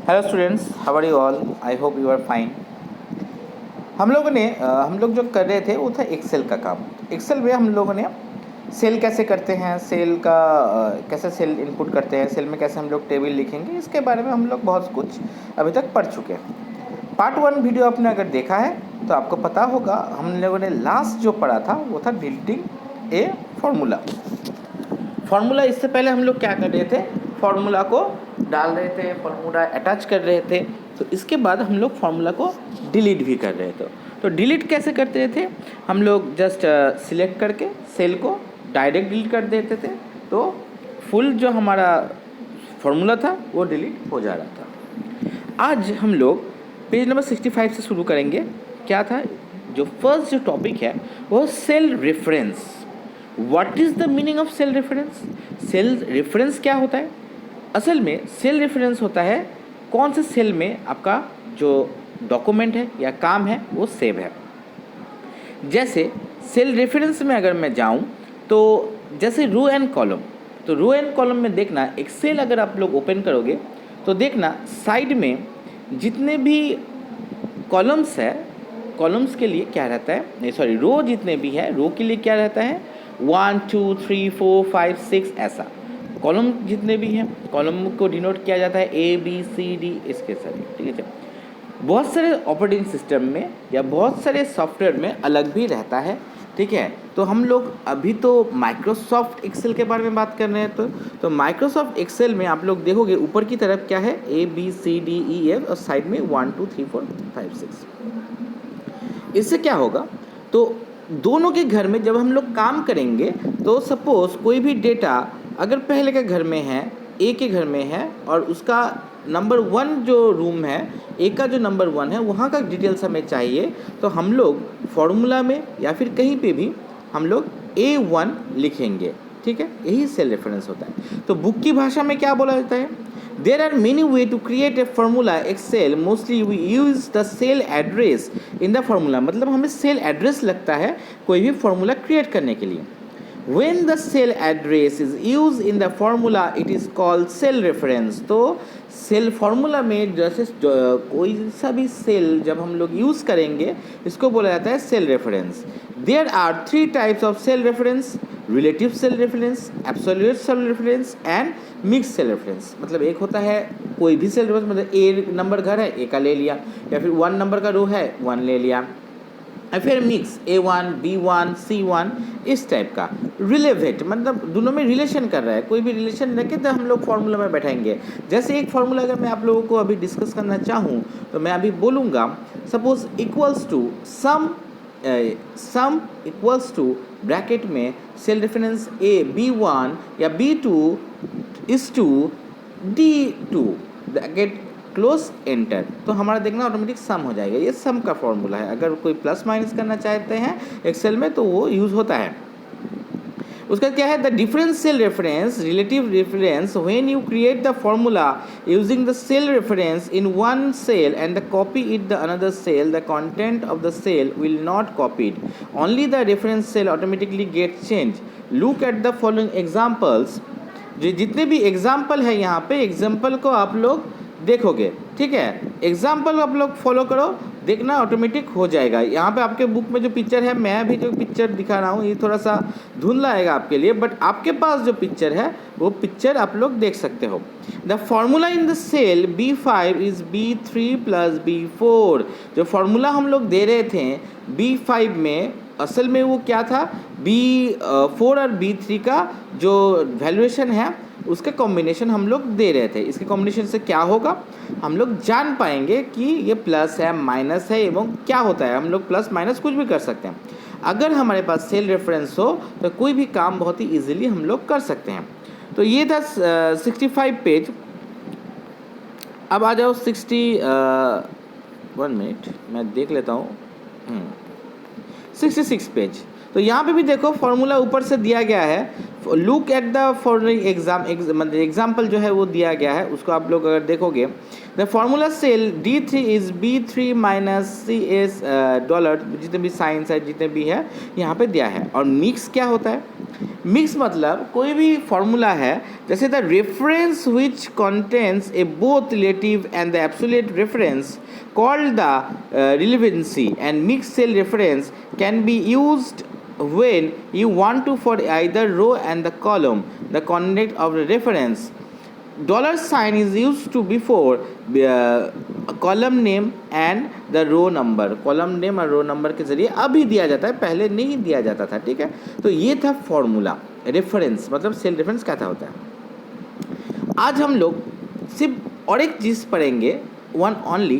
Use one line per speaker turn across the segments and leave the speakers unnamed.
Hello students, how are you all? I hope you are fine. हम लोग जो कर रहे थे वो था एक्सेल का काम। एक्सेल में हम लोगों ने सेल कैसे करते हैं, सेल का कैसे सेल इनपुट करते हैं, सेल में कैसे हम लोग टेबल लिखेंगे, इसके बारे में हम लोग बहुत कुछ अभी तक पढ़ चुके हैं। पार्ट 1 वीडियो आपने अगर देखा है तो आपको पता होगा हम लोगों ने लास्ट जो पढ़ा था वो था डिलीटिंग ए फार्मूला। फार्मूला इससे पहले हम लोग क्या कर रहे थे, फार्मूला को डाल रहे थे, फार्मूला अटैच कर रहे थे। तो इसके बाद हम लोग फार्मूला को डिलीट भी कर रहे थे। तो डिलीट कैसे करते थे, हम लोग जस्ट सिलेक्ट करके सेल को डायरेक्ट डिलीट कर देते थे, तो फुल जो हमारा फार्मूला था वो डिलीट हो जा रहा था। आज हम लोग पेज नंबर 65 से शुरू करेंगे। क्या था, जो फर्स्ट जो टॉपिक है वो cell reference. What is the meaning of cell reference? Cell reference क्या होता है? असल में सेल रेफरेंस होता है कौन से सेल में आपका जो डॉक्यूमेंट है या काम है वो सेव है। जैसे सेल रेफरेंस में अगर मैं जाऊं तो जैसे रो एंड कॉलम, तो रो एंड कॉलम में देखना, एक सेल अगर आप लोग ओपन करोगे तो देखना साइड में जितने भी कॉलम्स है, कॉलम्स के लिए क्या रहता है, नहीं सॉरी, रो जितने भी है, रो के लिए क्या रहता है 1 2 3 4 5 6 ऐसा। कॉलम जितने भी हैं, कॉलम को डिनोट किया जाता है ABCD इसके साथ, ठीक है। बहुत सारे ऑपरेटिंग सिस्टम में या बहुत सारे सॉफ्टवेयर में अलग भी रहता है, ठीक है। तो हम लोग अभी तो माइक्रोसॉफ्ट एक्सेल के बारे में बात कर रहे हैं। तो माइक्रोसॉफ्ट एक्सेल में आप लोग देखोगे ऊपर की तरफ क्या है ABCDEF और साइड में 1 2 3 4 5 6। इससे क्या होगा, तो दोनों के घर में जब हम लोग काम करेंगे तो सपोज़ कोई भी डेटा अगर पहले के घर में है, ए के घर में है, और उसका नंबर 1 जो रूम है, ए का जो नंबर 1 है वहाँ का डिटेल्स हमें चाहिए, तो हम लोग फॉर्मूला में या फिर कहीं पे भी हम लोग A1 लिखेंगे, ठीक है। यही सेल रेफरेंस होता है। तो बुक की भाषा में क्या बोला जाता है, there are many way to create a formula Excel, mostly we use the cell address in the formula. मतलब हमें सेल एड्रेस लगता है कोई भी फार्मूला क्रिएट करने के लिए। When the cell address is used in the formula, it is called cell reference। तो सेल फार्मूला में जैसे कोई सा भी सेल जब हम लोग यूज़ करेंगे इसको बोला जाता है cell reference. There are 3 types of cell reference, relative cell reference, absolute cell reference and mix cell reference. मतलब एक होता है कोई भी सेल रेफरेंस, मतलब ए नंबर घर है, ए का ले लिया, या फिर 1 नंबर का रो है 1 ले लिया, और फिर मिक्स A1 B1 C1 इस टाइप का। रिलेवेंट मतलब दोनों में रिलेशन कर रहा है, कोई भी रिलेशन रखे तो हम लोग फार्मूला में बैठाएंगे। जैसे एक फार्मूला अगर मैं आप लोगों को अभी डिस्कस करना चाहूँ तो मैं अभी बोलूँगा suppose equals to sum equals to bracket में सेल रेफरेंस A B1 या B2 is to D2 bracket close enter, तो हमारा देखना ऑटोमेटिक सम हो जाएगा। ये सम का फॉर्मूला है। अगर कोई प्लस माइनस करना चाहते हैं एक्सेल में तो वो यूज़ होता है। उसका क्या है, the differential reference, relative reference, when you create the formula using the cell reference in one cell and the copy it the another cell, the content of the cell will not copied, only the reference cell automatically get change. Look at the following examples. जितने भी example है यहाँ पे, example को आप लोग देखोगे, ठीक है। एग्जाम्पल आप लोग फॉलो करो, देखना ऑटोमेटिक हो जाएगा। यहाँ पे आपके बुक में जो पिक्चर है, मैं भी जो पिक्चर दिखा रहा हूँ ये थोड़ा सा धुंधला आएगा आपके लिए, बट आपके पास जो पिक्चर है वो पिक्चर आप लोग देख सकते हो। The formula in the cell B5 is B3 plus B4। जो फॉर्मूला हम लोग दे रहे थे B5 में, असल में वो क्या था, B4 और B3 का जो वैल्यूएशन है उसका कॉम्बिनेशन हम लोग दे रहे थे। इसके कॉम्बिनेशन से क्या होगा, हम लोग जान पाएंगे कि ये प्लस है माइनस है एवं क्या होता है। हम लोग प्लस माइनस कुछ भी कर सकते हैं। अगर हमारे पास सेल रेफरेंस हो तो कोई भी काम बहुत ही इजीली हम लोग कर सकते हैं। तो ये था 65 पेज। अब आ जाओ 1 मिनट मैं देख लेता हूँ 66 पेज। तो यहाँ पे भी देखो फॉर्मूला ऊपर से दिया गया है। लुक एट द फॉलोइंग मतलब एग्जाम्पल जो है वो दिया गया है, उसको आप लोग अगर देखोगे, the formula cell D3 is B3 minus CS dollar, जितने भी साइंस है जितने भी है यहाँ पे दिया है। और मिक्स क्या होता है? मिक्स मतलब कोई भी फॉर्मूला है, जैसे the reference which contains A both relative and the absolute reference called the relevancy, and mixed cell reference can be used when you want to for either row and the column the content of the reference. Dollar sign is used to before column name and the row number. column name और row number के जरिए अभी दिया जाता है, पहले नहीं दिया जाता था, ठीक है। तो ये था फॉर्मूला। रेफरेंस मतलब सेल रेफरेंस क्या था होता है। आज हम लोग सिर्फ और एक चीज़ पढ़ेंगे, वन ओनली,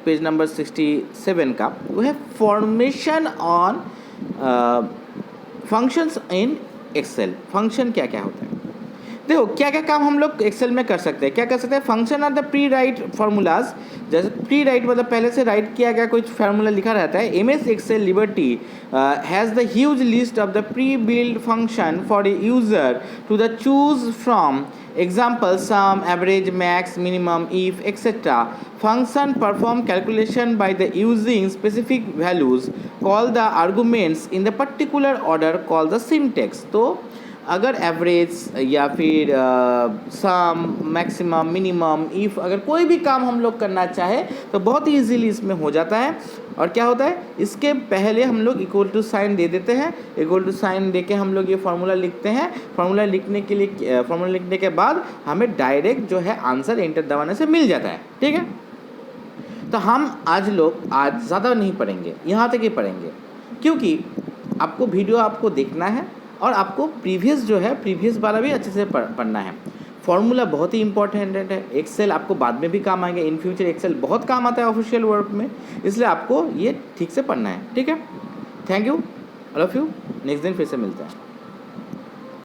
पेज नंबर 67 का, वो है formation on functions in Excel. Function क्या क्या होता है, देखो क्या क्या काम हम लोग एक्सेल में कर सकते हैं। क्या कर सकते हैं? Function are the pre write formulas. जैसे प्री राइट मतलब पहले से राइट किया गया कोई फार्मूला लिखा रहता है। MS Excel liberty has the huge list of the pre build function for a user to the choose from. Example: sum, average, max, minimum, if, etc. Function perform calculation by the using specific values. Call the arguments in the particular order. Call the syntax. तो अगर average या फिर सम, maximum, minimum, if, अगर कोई भी काम हम लोग करना चाहे तो बहुत ही ईजीली इसमें हो जाता है। और क्या होता है, इसके पहले हम लोग इक्वल टू साइन दे देते हैं। इक्वल टू साइन दे के हम लोग ये फार्मूला लिखते हैं। फार्मूला लिखने के लिए, फार्मूला लिखने के बाद हमें डायरेक्ट जो है आंसर एंटर दबाने से मिल जाता है, ठीक है। तो हम आज ज़्यादा नहीं पढ़ेंगे, यहाँ तक ही पढ़ेंगे, क्योंकि आपको वीडियो आपको देखना है और आपको प्रीवियस जो है प्रीवियस वाला भी अच्छे से पढ़ना है। फॉर्मूला बहुत ही इंपॉर्टेंट है। एक्सेल आपको बाद में भी काम आएंगे, इन फ्यूचर एक्सेल बहुत काम आता है ऑफिशियल वर्क में, इसलिए आपको ये ठीक से पढ़ना है, ठीक है। Thank you all of you. Next दिन फिर से मिलते हैं।